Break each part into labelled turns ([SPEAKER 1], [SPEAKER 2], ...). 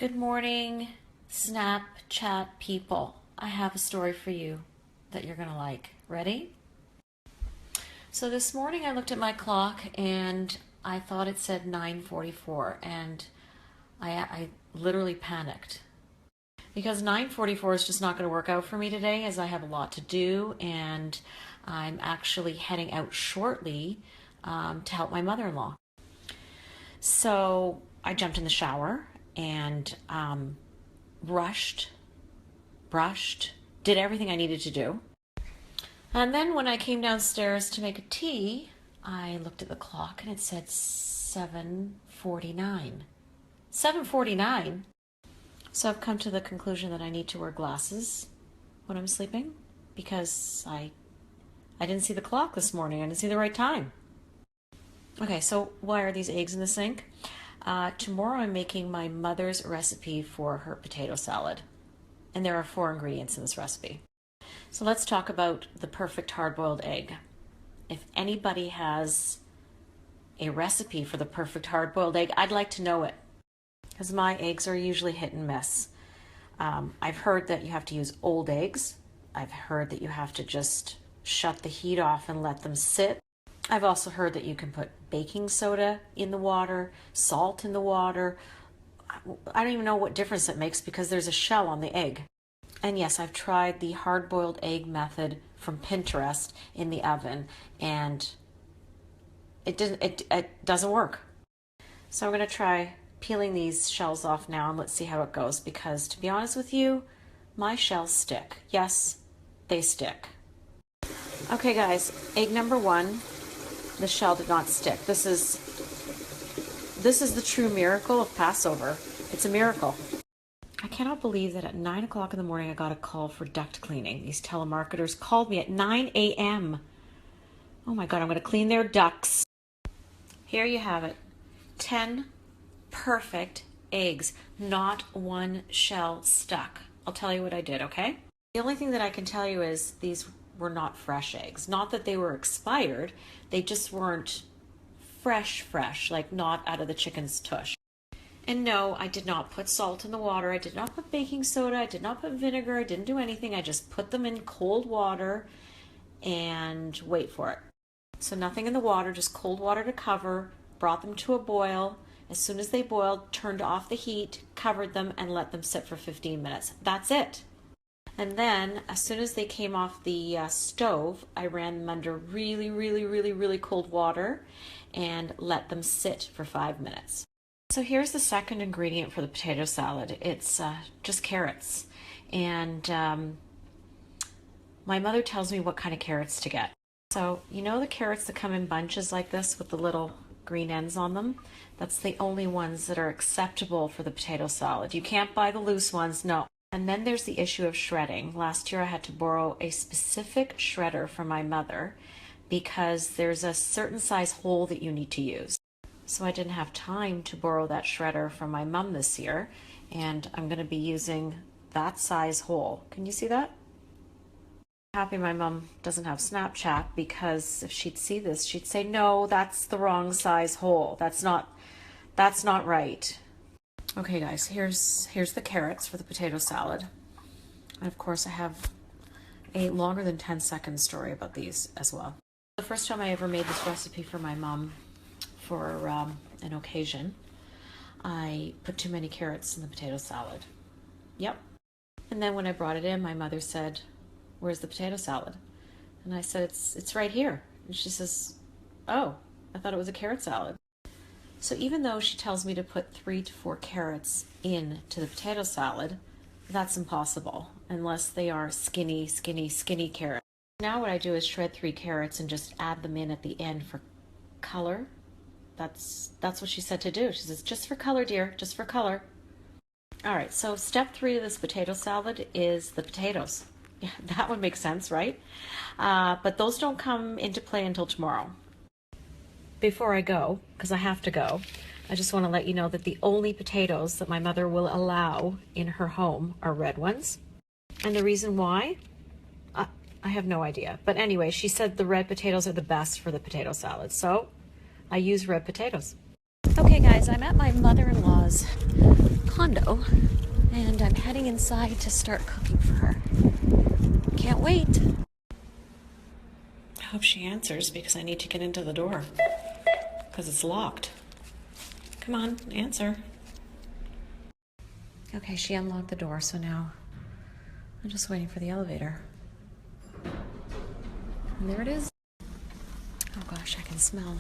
[SPEAKER 1] Good morning, Snapchat people. I have a story for you that you're gonna like. Ready? So this morning I looked at my clock and I thought it said 9:44, and I literally panicked because 9:44 is just not going to work out for me today, as I have a lot to do, and I'm actually heading out shortly to help my mother-in-law. So I jumped in the shower and rushed, brushed, did everything I needed to do. And then when I came downstairs to make a tea, I looked at the clock and it said 7:49. 7:49? So I've come to the conclusion that I need to wear glasses when I'm sleeping because I didn't see the clock this morning. I didn't see the right time. Okay, so why are these eggs in the sink? Tomorrow I'm making my mother's recipe for her potato salad. And there are 4 ingredients in this recipe. So let's talk about the perfect hard-boiled egg. If anybody has a recipe for the perfect hard-boiled egg, I'd like to know it, because my eggs are usually hit and miss. I've heard that you have to use old eggs. I've heard that you have to just shut the heat off and let them sit. I've also heard that you can put baking soda in the water, salt in the water. I don't even know what difference it makes because there's a shell on the egg. And yes, I've tried the hard-boiled egg method from Pinterest in the oven, and it doesn't work. So I'm going to try peeling these shells off now, and let's see how it goes, because to be honest with you, my shells stick. Yes, they stick. Okay guys, egg number 1, the shell did not stick. This is the true miracle of Passover. It's a miracle. I cannot believe that at 9 o'clock in the morning I got a call for duct cleaning. These telemarketers called me at 9 a.m. Oh my God, I'm going to clean their ducts. Here you have it. 10 perfect eggs. Not one shell stuck. I'll tell you what I did, okay? The only thing that I can tell you is these were not fresh eggs. Not that they were expired. They just weren't fresh, like not out of the chicken's tush. And no, I did not put salt in the water. I did not put baking soda. I did not put vinegar. I didn't do anything. I just put them in cold water and wait for it. So nothing in the water, just cold water to cover, brought them to a boil. As soon as they boiled, turned off the heat, covered them, and let them sit for 15 minutes. That's it. And then, as soon as they came off the stove, I ran them under really cold water and let them sit for 5 minutes. So here's the second ingredient for the potato salad. It's just carrots. And my mother tells me what kind of carrots to get. So you know the carrots that come in bunches like this with the little green ends on them? That's the only ones that are acceptable for the potato salad. You can't buy the loose ones, no. And then there's the issue of shredding. Last year I had to borrow a specific shredder from my mother because there's a certain size hole that you need to use. So I didn't have time to borrow that shredder from my mom this year, and I'm going to be using that size hole. Can you see that? Happy my mom doesn't have Snapchat, because if she'd see this, she'd say, no, that's the wrong size hole. That's not right. Okay guys, here's the carrots for the potato salad. And of course I have a longer than 10-second story about these as well. The first time I ever made this recipe for my mom for an occasion, I put too many carrots in the potato salad. Yep. And then when I brought it in, my mother said, where's the potato salad? And I said, it's right here. And she says, oh, I thought it was a carrot salad. So even though she tells me to put 3 to 4 carrots into the potato salad, that's impossible unless they are skinny carrots. Now what I do is shred 3 carrots and just add them in at the end for color. That's what she said to do. She says, just for color, dear, just for color. All right, so step 3 of this potato salad is the potatoes. Yeah, that would make sense, right? But those don't come into play until tomorrow. Before I go, because I have to go, I just want to let you know that the only potatoes that my mother will allow in her home are red ones. And the reason why? I have no idea. But anyway, she said the red potatoes are the best for the potato salad. So I use red potatoes. Okay guys, I'm at my mother-in-law's condo, and I'm heading inside to start cooking for her. Can't wait. I hope she answers because I need to get into the door because it's locked. Come on, answer. Okay, she unlocked the door, so now I'm just waiting for the elevator. And there it is. Oh gosh, I can smell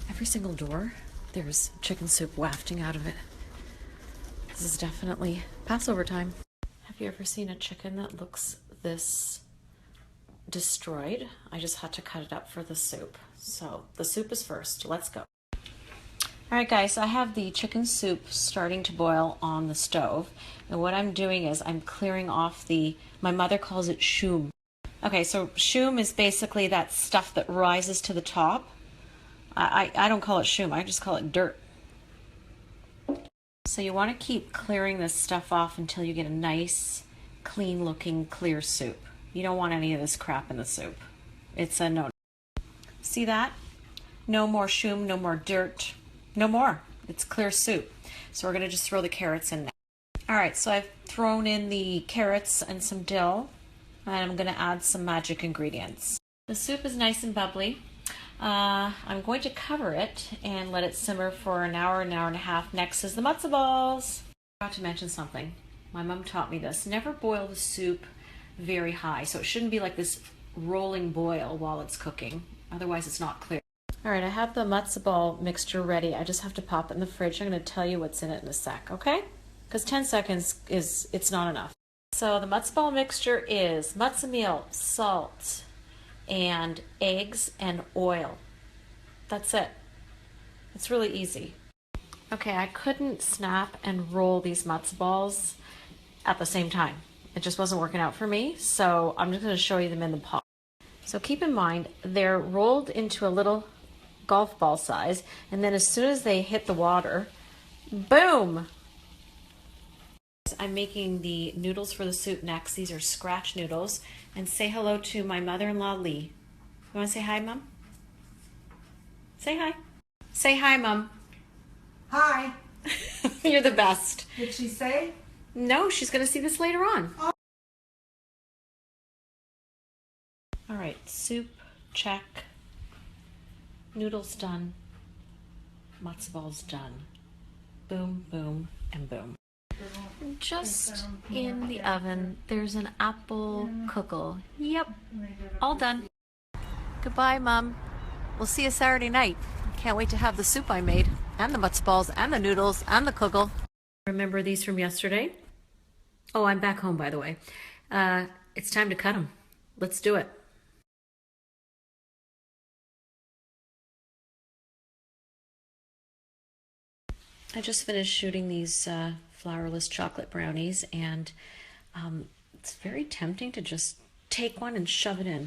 [SPEAKER 1] every single door. There's chicken soup wafting out of it. This is definitely Passover time. Have you ever seen a chicken that looks this destroyed? I just had to cut it up for the soup. So the soup is first. Let's go. All right, guys, I have the chicken soup starting to boil on the stove. And what I'm doing is I'm clearing off my mother calls it shum. Okay, so shum is basically that stuff that rises to the top. I don't call it shum, I just call it dirt. So you want to keep clearing this stuff off until you get a nice, clean looking, clear soup. You don't want any of this crap in the soup. It's a no. See that? No more shum, no more dirt. No more. It's clear soup. So we're going to just throw the carrots in now. All right, so I've thrown in the carrots and some dill, and I'm going to add some magic ingredients. The soup is nice and bubbly. I'm going to cover it and let it simmer for an hour and a half. Next is the matzo balls. I forgot to mention something. My mom taught me this. Never boil the soup very high, so it shouldn't be like this rolling boil while it's cooking. Otherwise, it's not clear. All right, I have the matzo ball mixture ready. I just have to pop it in the fridge. I'm going to tell you what's in it in a sec, okay? Because 10 seconds it's not enough. So the matzo ball mixture is matzo meal, salt, and eggs and oil. That's it. It's really easy. Okay, I couldn't snap and roll these matzo balls at the same time. It just wasn't working out for me, so I'm just going to show you them in the pot. So keep in mind, they're rolled into a little golf ball size, and then as soon as they hit the water, boom! I'm making the noodles for the soup next. These are scratch noodles. And say hello to my mother-in-law, Lee. You want to say hi, Mom? Say hi. Say hi, Mom.
[SPEAKER 2] Hi.
[SPEAKER 1] You're the best.
[SPEAKER 2] Did she say?
[SPEAKER 1] No, she's going to see this later on.
[SPEAKER 2] Oh.
[SPEAKER 1] All right, soup, check. Noodles done. Matzo balls done. Boom, boom, and boom. Just in the oven, there's an apple cookle. Yep, all done. Goodbye, Mom. We'll see you Saturday night. Can't wait to have the soup I made, and the matzo balls, and the noodles, and the cookle. Remember these from yesterday? Oh, I'm back home, by the way. It's time to cut them. Let's do it. I just finished shooting these flourless chocolate brownies, and it's very tempting to just take one and shove it in.